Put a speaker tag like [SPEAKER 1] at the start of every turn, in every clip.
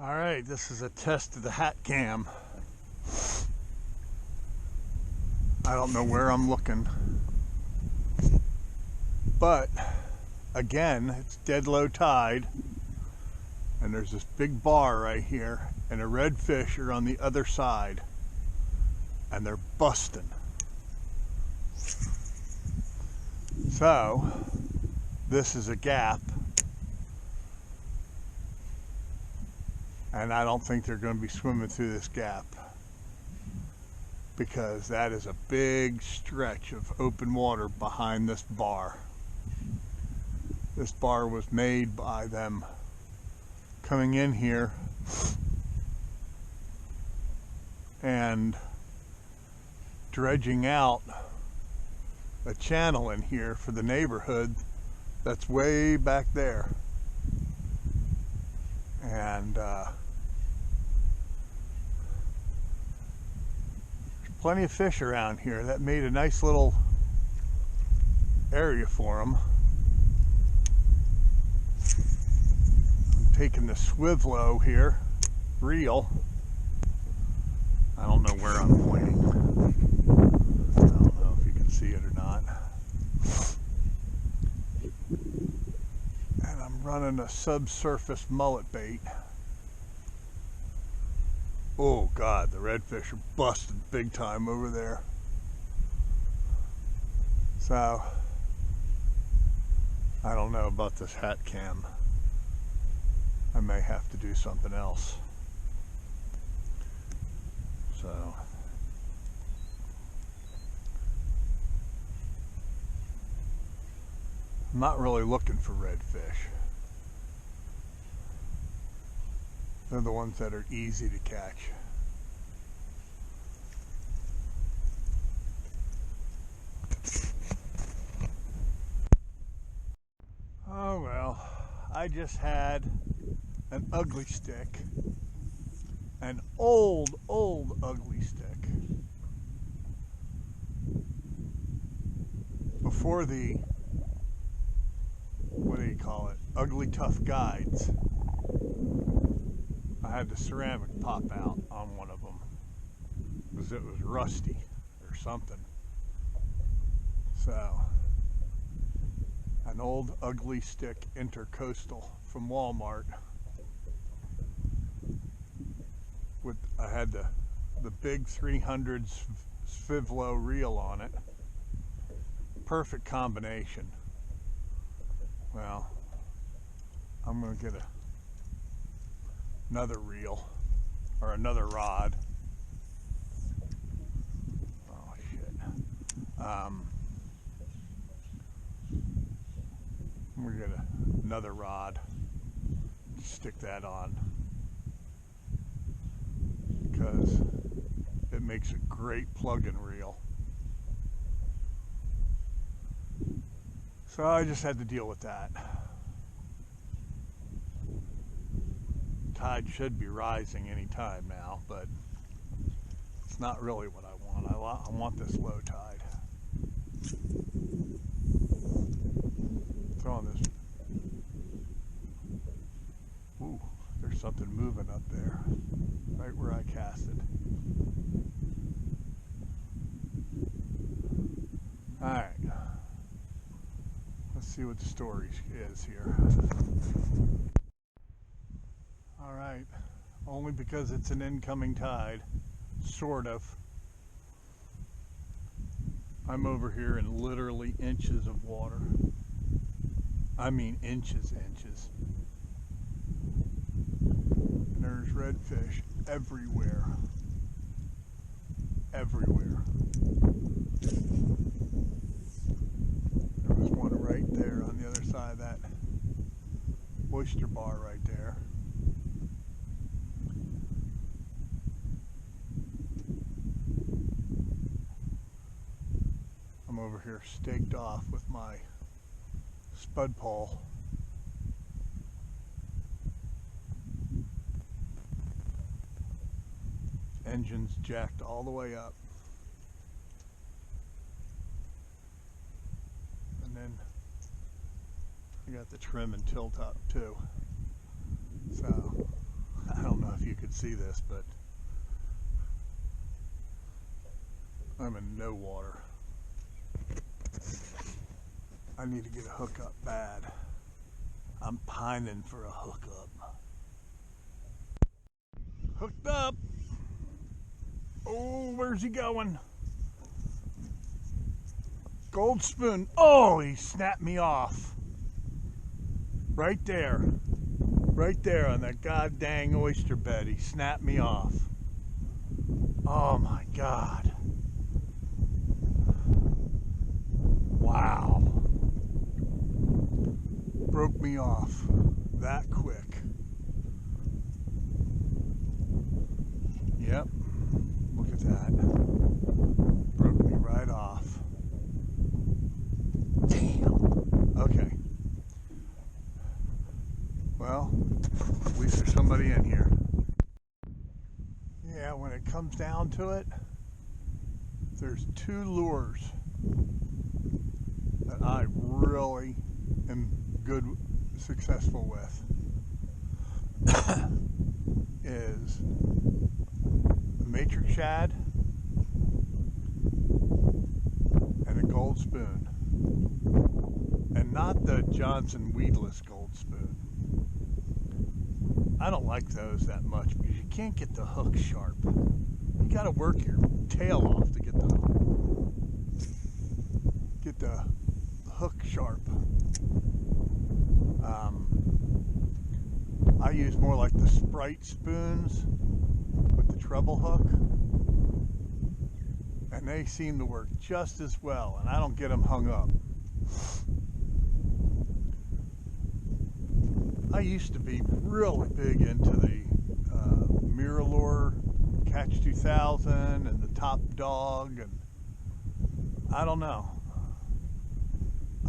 [SPEAKER 1] Alright, this is a test of the hat cam. I don't know where I'm looking, but again, it's dead low tide, and there's this big bar right here, and the redfish are on the other side, and they're busting. So, this is a gap, and I don't think they're going to be swimming through this gap, because that is a big stretch of open water behind this bar. This bar was made by them coming in here and dredging out a channel in here for the neighborhood that's way back there. And there's plenty of fish around here. That made a nice little area for them. I'm taking the Swivlo here, reel. I don't know where I'm pointing. I don't know if you can see it or not. And I'm running a subsurface mullet bait. Oh God, the redfish are busted big time over there. So, I don't know about this hat cam. I may have to do something else. So, I'm not really looking for redfish. They're the ones that are easy to catch. Oh well, I just had an ugly stick. An old ugly stick. Before the, what do you call it, ugly tough guides, I had the ceramic pop out on one of them because it was rusty or something. So, an old ugly stick intercoastal from Walmart. I had the big 300 Swivlo reel on it. Perfect combination. Well, I'm gonna get another reel or another rod. Oh shit. I'm gonna get another rod. Stick that on, because it makes a great plug-in reel. So I just had to deal with that. Tide should be rising any time now, but it's not really what I want. I want this low tide. Throwing this. Ooh, there's something moving up there, right where I casted. Alright, let's see what the story is here. Alright, only because it's an incoming tide, sort of. I'm over here in literally inches of water. I mean inches. And there's redfish everywhere. Everywhere. There was one right there on the other side of that oyster bar right there. I'm over here staked off with my spud pole. Engine's jacked all the way up. And then I got the trim and tilt up too. So I don't know. see this, but I'm in no water. I need to get a hookup bad. I'm pining for a hookup. Hooked up. Oh, where's he going? Gold spoon. Oh, he snapped me off. Right there. Right there on that god dang oyster bed. He snapped me off. Oh my God. Wow. Broke me off that quick. Yep. Look at that. Broke me right off. Damn. Okay. Well, at least there's somebody in here. Yeah, when it comes down to it, there's two lures that I really am successful with. Is a matrix shad and a gold spoon, and not the Johnson weedless gold spoon. I don't like those that much because you can't get the hook sharp. You got to work your tail off to get the hook sharp. I use more like the Sprite spoons with the treble hook, and they seem to work just as well, and I don't get them hung up. I used to be really big into the Mirror Catch 2000 and the Top Dog, and I don't know.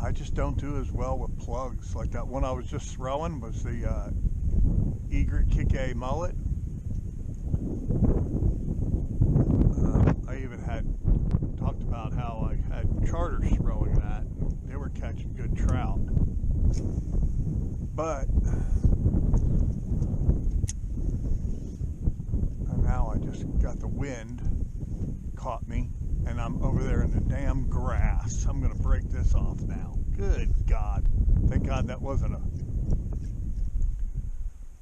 [SPEAKER 1] I just don't do as well with plugs. Like that one I was just throwing was the Egret Kick-A mullet. I even had talked about how I had charters throwing that, and they were catching good trout. But now I just got the wind caught me, and I'm over there in the damn grass. I'm gonna break this off now. Good God. Thank God that wasn't a...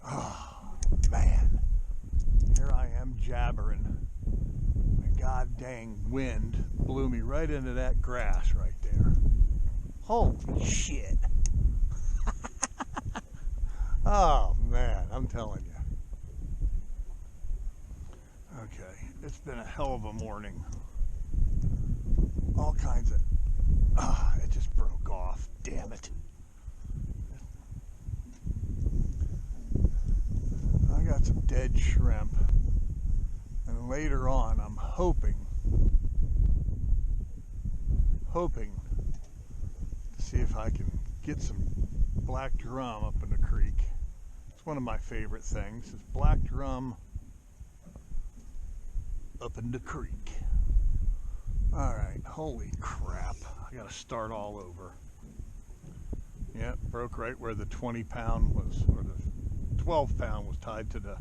[SPEAKER 1] Oh, man. Here I am jabbering. The god dang wind blew me right into that grass right there. Holy shit. Oh, man, I'm telling you. Okay, it's been a hell of a morning. All kinds of... it just broke off. Damn it. I got some dead shrimp. And later on, I'm hoping to see if I can get some black drum up in the creek. It's one of my favorite things, is black drum up in the creek. Alright, holy crap. I gotta start all over. Yep, broke right where the 20 pound was, or the 12 pound was tied to the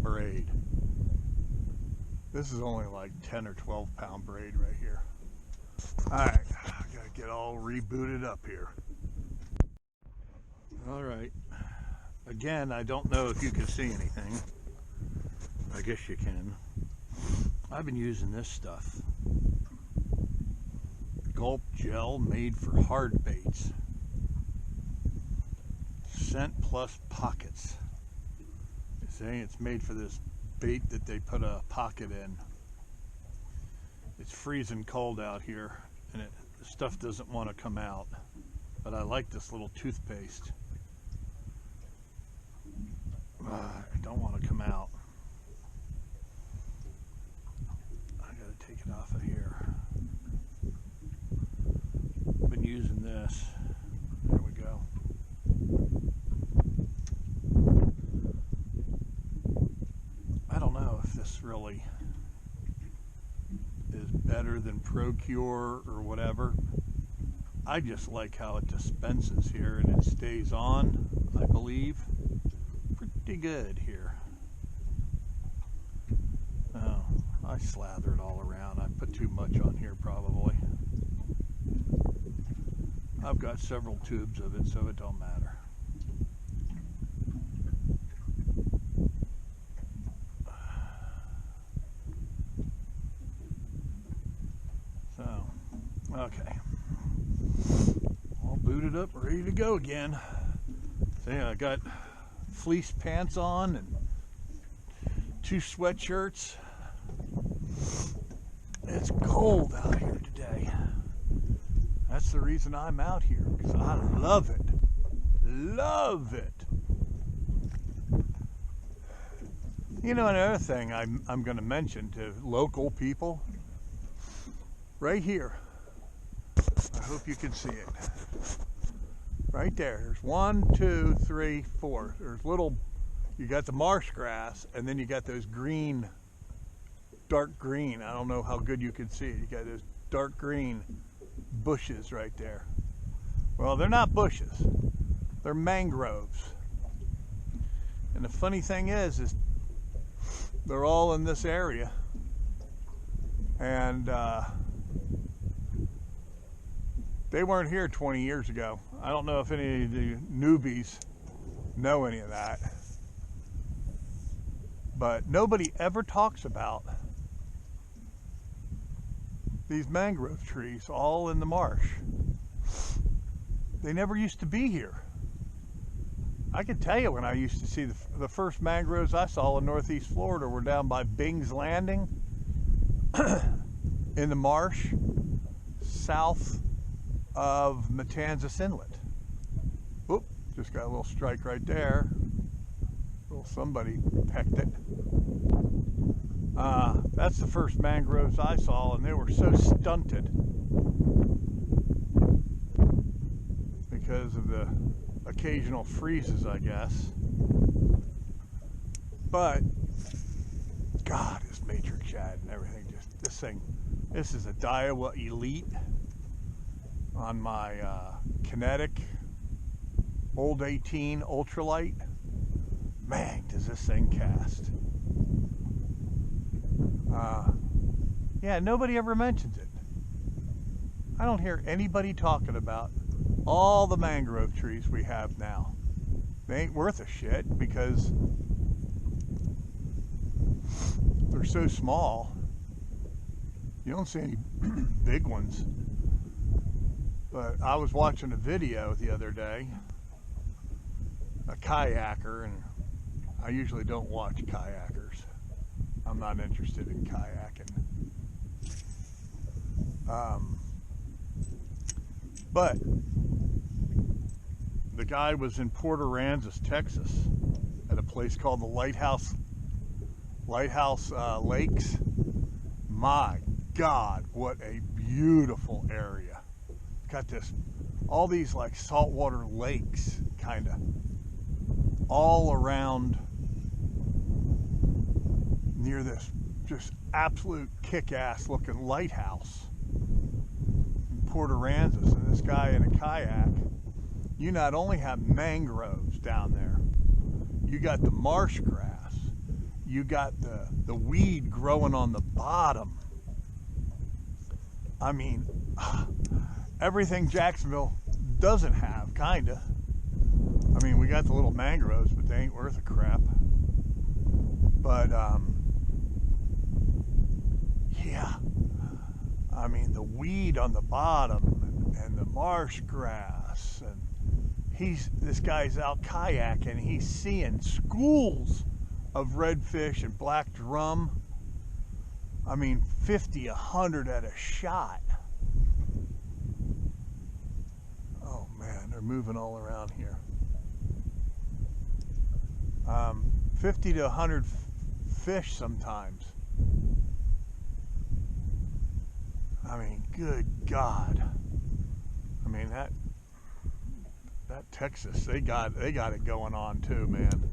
[SPEAKER 1] braid. This is only like 10 or 12 pound braid right here. Alright, I gotta get all rebooted up here. Alright, again, I don't know if you can see anything. I guess you can. I've been using this stuff. Gulp gel made for hard baits. Scent plus pockets. It's saying it's made for this bait that they put a pocket in. It's freezing cold out here, and the stuff doesn't want to come out. But I like this little toothpaste. I don't want to come out. I gotta take it off of here. Been using this. There we go. I don't know if this really is better than Procure or whatever. I just like how it dispenses here and it stays on, I believe. Pretty good here. I slathered all around. I put too much on here probably. I've got several tubes of it, so it don't matter. So, okay. All booted up, ready to go again. So yeah, I got fleece pants on and 2 sweatshirts. It's cold out here today. That's the reason I'm out here, because I love it. Love it. You know, another thing I'm going to mention to local people, right here, I hope you can see it. Right there, there's 1, 2, 3, 4. There's little, you got the marsh grass, and then you got those green, dark green. I don't know how good you can see it. You got those dark green bushes right there. Well, they're not bushes. They're mangroves. And the funny thing is they're all in this area. And they weren't here 20 years ago. I don't know if any of the newbies know any of that. But nobody ever talks about these mangrove trees all in the marsh. They never used to be here. I can tell you when I used to see the first mangroves I saw in Northeast Florida were down by Bing's Landing in the marsh south of Matanzas Inlet. Whoop, just got a little strike right there. Well, somebody pecked it. That's the first mangroves I saw, and they were so stunted because of the occasional freezes, I guess. But God, this matrix shad and everything, just this is a Daiwa Elite on my Kinetic Old 18 Ultralight. Man, does this thing cast. Yeah, nobody ever mentions it. I don't hear anybody talking about all the mangrove trees we have now. They ain't worth a shit because they're so small. You don't see any big ones. But I was watching a video the other day, a kayaker, and I usually don't watch kayakers. I'm not interested in kayaking. But the guy was in Port Aransas, Texas, at a place called the Lighthouse Lakes. My God, what a beautiful area. Got all these like saltwater lakes, kind of, all around near this just absolute kick-ass looking lighthouse in Port Aransas. And this guy in a kayak, you not only have mangroves down there, you got the marsh grass, you got the weed growing on the bottom. I mean, everything Jacksonville doesn't have, kinda. I mean, we got the little mangroves, but they ain't worth a crap. But yeah, I mean, the weed on the bottom and the marsh grass, and this guy's out kayaking, he's seeing schools of redfish and black drum. I mean, 50, 100 at a shot. Oh man, they're moving all around here. 50 to 100 fish sometimes. I mean, good God. I mean, that Texas, they got it going on too, man.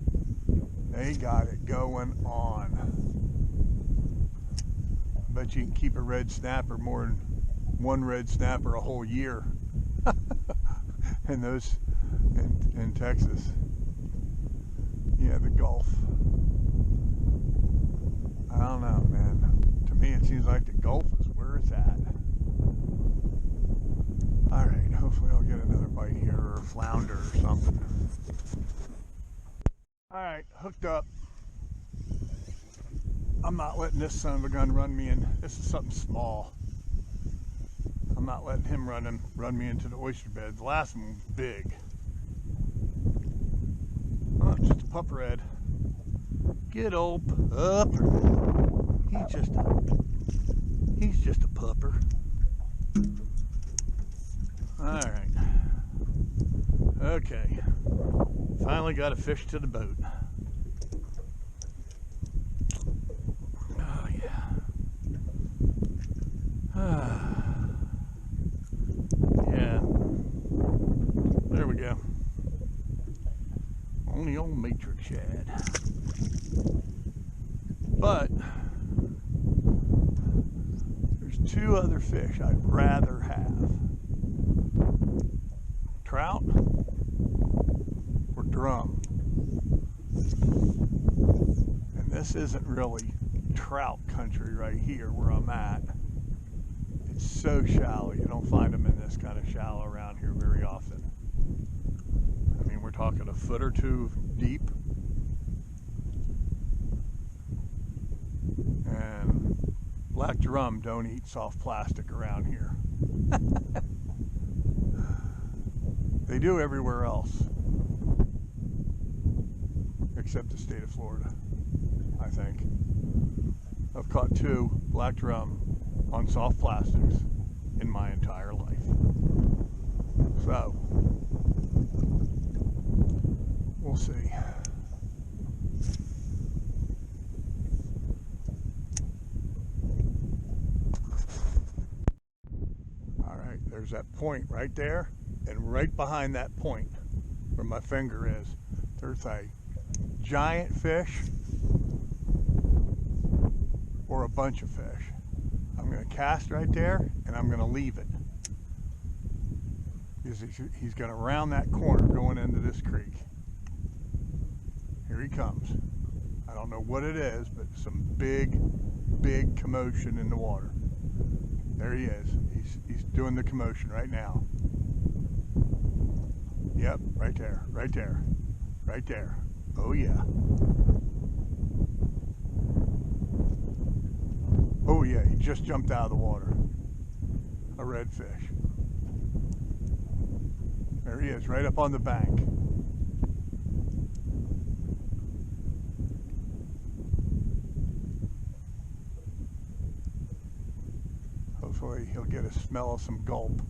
[SPEAKER 1] They got it going on. I bet you can keep a red snapper more than one red snapper a whole year in Texas. Yeah, the Gulf. I don't know, man. To like the Gulf is where it's at. Alright, hopefully I'll get another bite here, or a flounder or something. Alright, hooked up. I'm not letting this son of a gun run me in. This is something small. I'm not letting him run me into the oyster bed. The last one was big. Oh, just a pupperhead. Good old pupper. He's just a pupper. Alright. Okay. Finally got a fish to the boat. Oh yeah. Yeah. There we go. Only old matrix shad. But there's two other fish I'd rather have. Trout or drum. And this isn't really trout country right here where I'm at. It's so shallow. You don't find them in this kind of shallow around here very often. I mean, we're talking a foot or two deep. And black drum don't eat soft plastic around here. They do everywhere else, except the state of Florida, I think. I've caught 2 black drum on soft plastics in my entire life. So, we'll see. All right, there's that point right there. And right behind that point, where my finger is, there's a giant fish or a bunch of fish. I'm going to cast right there, and I'm going to leave it. Because he's going to round that corner going into this creek. Here he comes. I don't know what it is, but some big, big commotion in the water. There he is. He's doing the commotion right now. Yep, right there, right there, right there. Oh yeah. Oh yeah, he just jumped out of the water. A redfish. There he is, right up on the bank. Hopefully he'll get a smell of some gulp.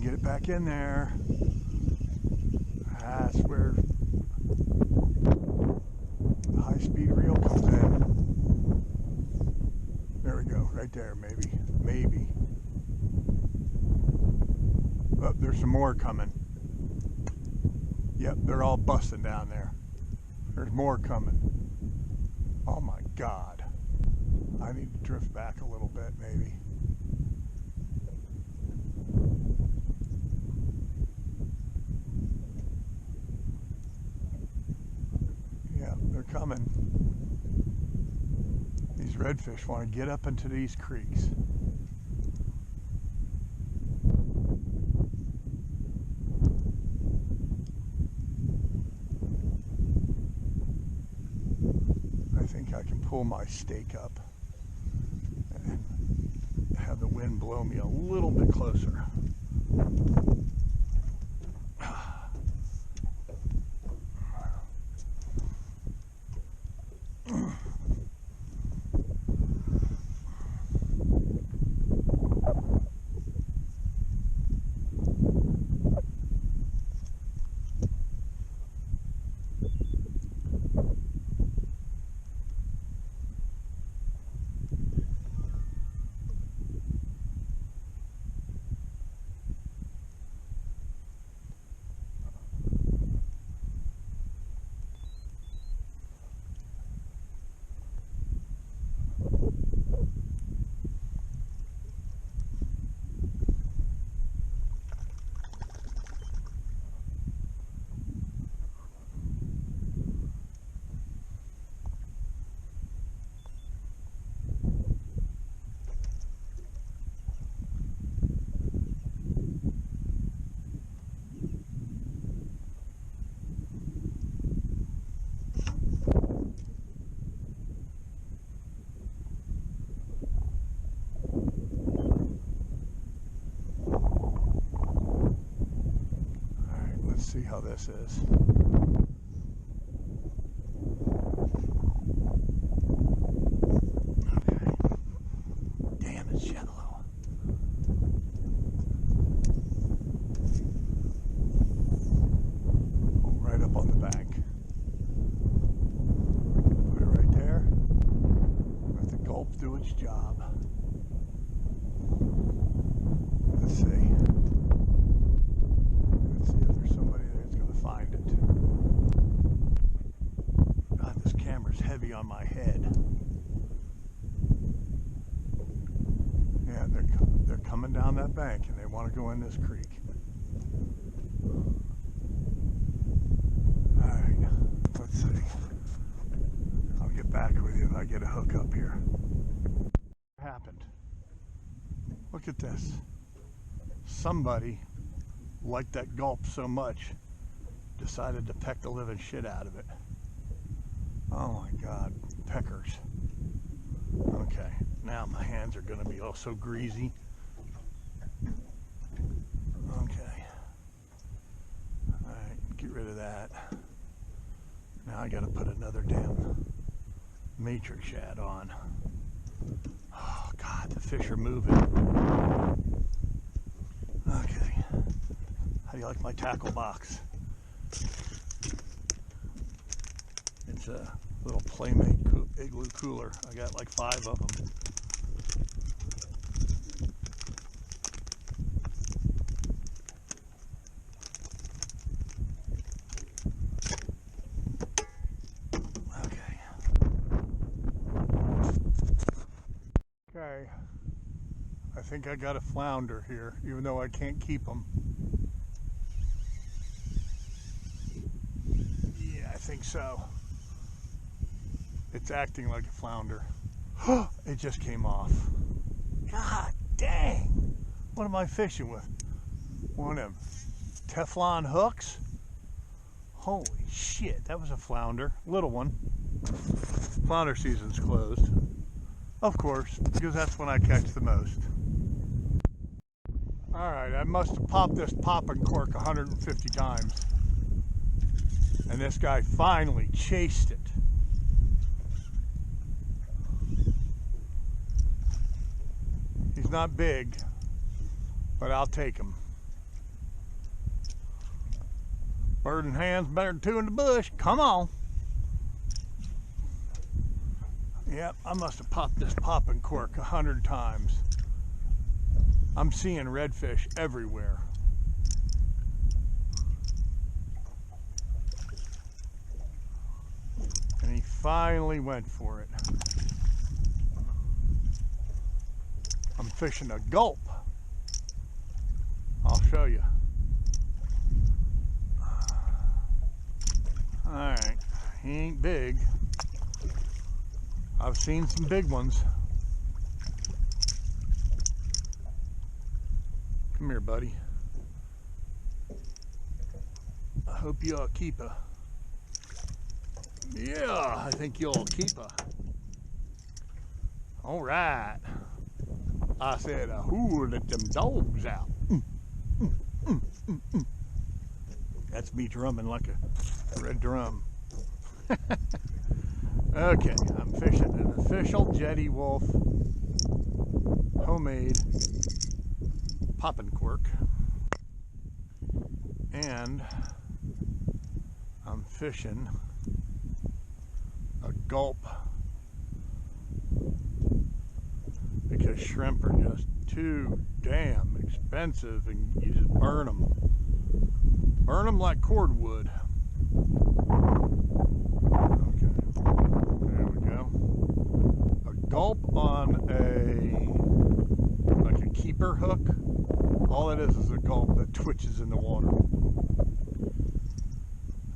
[SPEAKER 1] Get it back in there. That's where the high-speed reel comes in. There we go, right there, maybe. Oh, there's some more coming. Yep, they're all busting down there. There's more coming. Oh my God. I need to drift back a little bit, maybe. They're coming. These redfish want to get up into these creeks. I think I can pull my stake up and have the wind blow me a little bit closer. how this is. Okay. Damn, it's shallow. Oh, right up on the bank. Put it right there. Let the gulp do its job. Let's see. Let's see if there's somebody that's going to find it. God, this camera's heavy on my head. Yeah, they're coming down that bank and they want to go in this creek. Alright, let's see. I'll get back with you if I get a hook up here. What happened? Look at this. Somebody liked that gulp so much, decided to peck the living shit out of it. Oh my God, peckers. Okay, now my hands are gonna be all so greasy. Okay. Alright, get rid of that. Now I gotta put another damn matrix shad on. Oh God, the fish are moving. Okay. How do you like my tackle box? It's a little Playmate igloo cooler. I got like 5 of them. Okay. Okay. I think I got a flounder here, even though I can't keep them. Yeah, I think so. It's acting like a flounder. It just came off. God dang! What am I fishing with? One of them Teflon hooks? Holy shit, that was a flounder. Little one. Flounder season's closed. Of course, because that's when I catch the most. Alright, I must have popped this popping cork 150 times. And this guy finally chased it. He's not big, but I'll take him. Bird in hand's better than 2 in the bush. Come on. Yep, I must have popped this popping cork 100 times. I'm seeing redfish everywhere. And he finally went for it. I'm fishing a gulp. I'll show you. Alright, he ain't big. I've seen some big ones. Come here, buddy. I hope you're a keeper. Yeah, I think you're a keeper. All right. I said, who let them dogs out? That's me drumming like a red drum. Okay, I'm fishing an official JETTYWOLF homemade popping cork, and I'm fishing a gulp because shrimp are just too damn expensive and you just burn them like cordwood. Okay, there we go. A gulp on like a keeper hook. All it is a gulp that twitches in the water.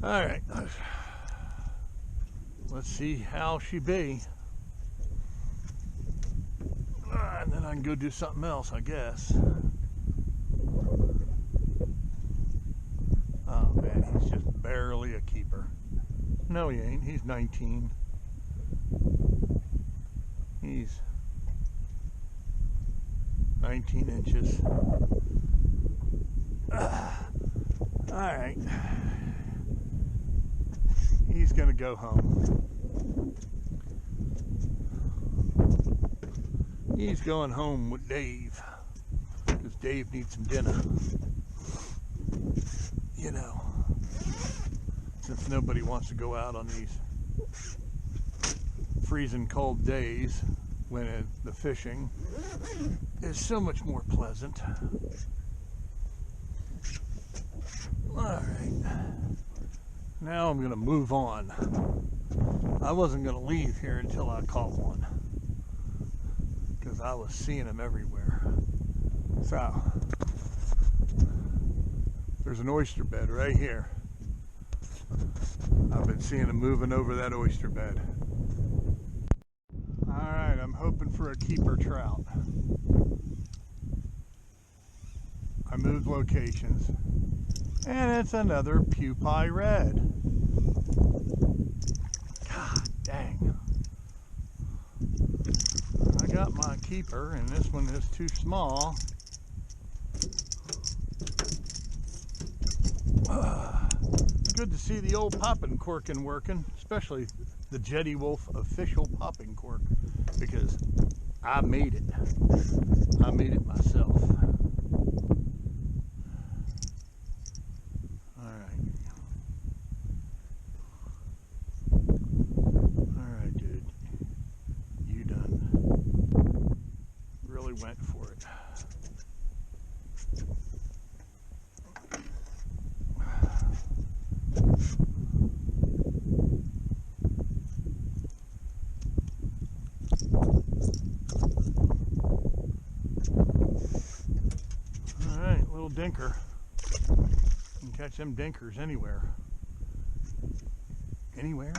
[SPEAKER 1] All right, let's see how she be. And then I can go do something else, I guess. Oh man, he's just barely a keeper. No, he ain't. He's 19. He's 19 inches. All right. He's gonna go home. He's going home with Dave, because Dave needs some dinner. You know, since nobody wants to go out on these freezing cold days when the fishing is so much more pleasant. All right, now I'm going to move on. I wasn't going to leave here until I caught one, because I was seeing them everywhere. So, there's an oyster bed right here. I've been seeing them moving over that oyster bed. Alright, I'm hoping for a keeper trout. I moved locations, and it's another pupae red. God dang. I got my keeper, and this one is too small. Good to see the old popping corking working, especially the JETTYWOLF official popping cork, because I made it. I made it myself. Alright. Alright, dude. You done really went for it. Alright, little dinker. You can catch them dinkers anywhere. Anywhere,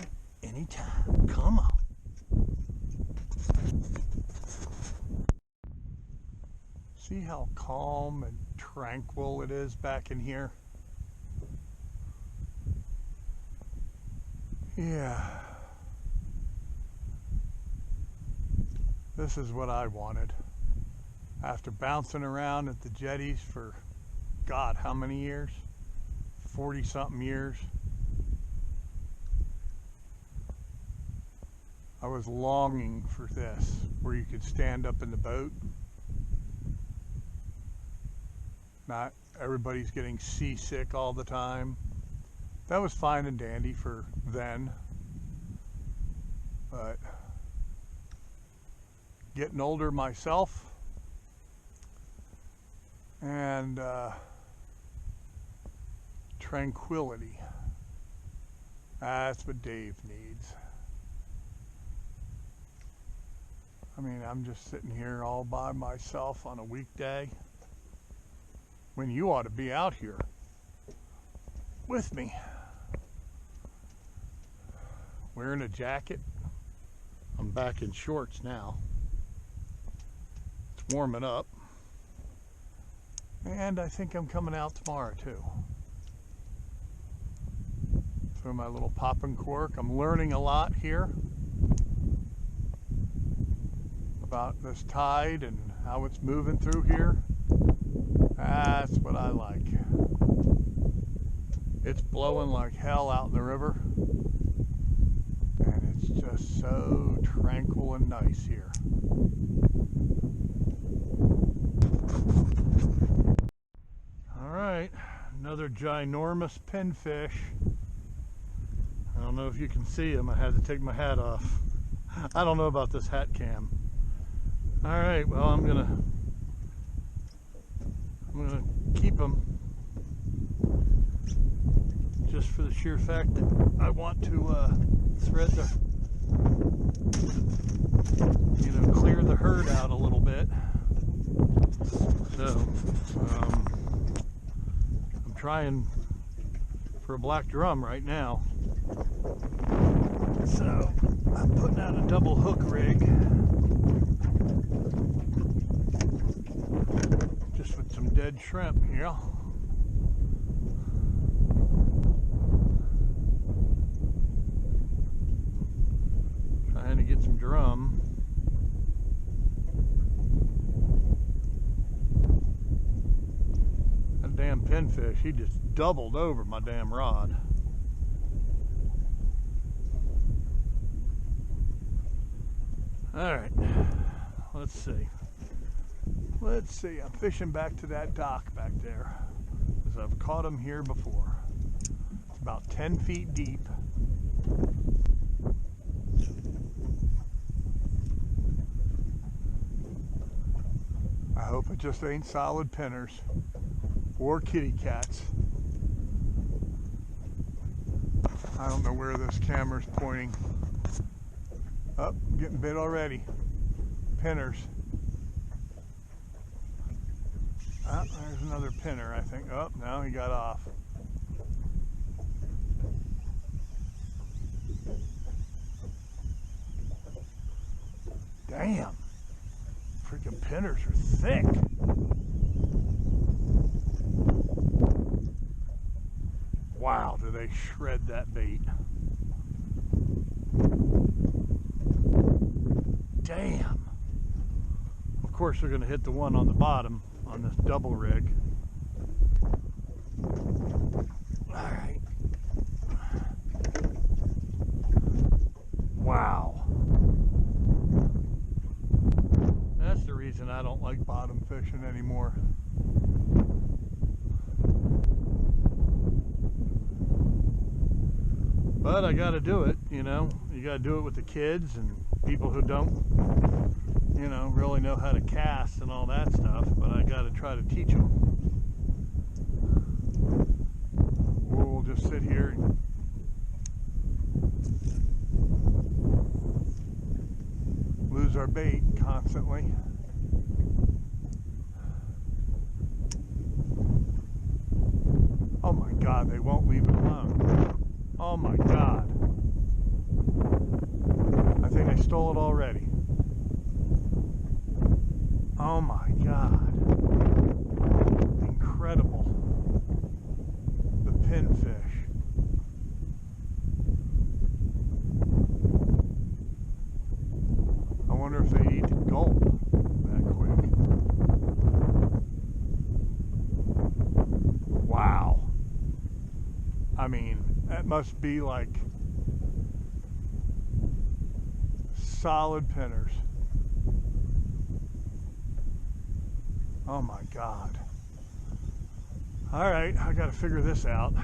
[SPEAKER 1] anytime. Come on. See how calm and tranquil it is back in here? Yeah. This is what I wanted. After bouncing around at the jetties for, God, how many years? 40-something years. I was longing for this, where you could stand up in the boat. Not everybody's getting seasick all the time. That was fine and dandy for then. But getting older myself, and tranquility. That's what Dave needs. I mean, I'm just sitting here all by myself on a weekday, when you ought to be out here with me. Wearing a jacket. I'm back in shorts now. It's warming up. And I think I'm coming out tomorrow too. Through my little popping cork. I'm learning a lot here about this tide and how it's moving through here. That's what I like. It's blowing like hell out in the river, and it's just so tranquil and nice here. Alright, another ginormous pinfish. I don't know if you can see him. I had to take my hat off. I don't know about this hat cam. Alright, well, I'm gonna keep him, just for the sheer fact that I want to thread the, clear the herd out a little bit. So I'm trying for a black drum right now. So I'm putting out a double hook rig, just with some dead shrimp here. Trying to get some drum. That damn pinfish. He just doubled over my damn rod. All right, let's see. Let's see, I'm fishing back to that dock back there, because I've caught them here before. It's about 10 feet deep. I hope it just ain't solid pinners or kitty cats. I don't know where this camera's pointing. Oh, getting bit already. Pinners. Oh, there's another pinner, I think. Oh, now he got off. Damn. Freaking pinners are thick. Wow, do they shred that bait. Damn. Of course they're going to hit the one on the bottom on this double rig. Alright. Wow. That's the reason I don't like bottom fishing anymore. But I gotta do it, you know. You gotta do it with the kids and people who don't, you know, really know how to cast and all that stuff. But I gotta try to teach them. Or we'll just sit here and lose our bait constantly. Oh my God, they won't leave it alone. Oh my God. I think I stole it already. Oh my God. Incredible. The pinfish. I wonder if they eat the gulp that quick. Wow. I mean, that must be like solid pinners. Oh my God. All right, I got to figure this out.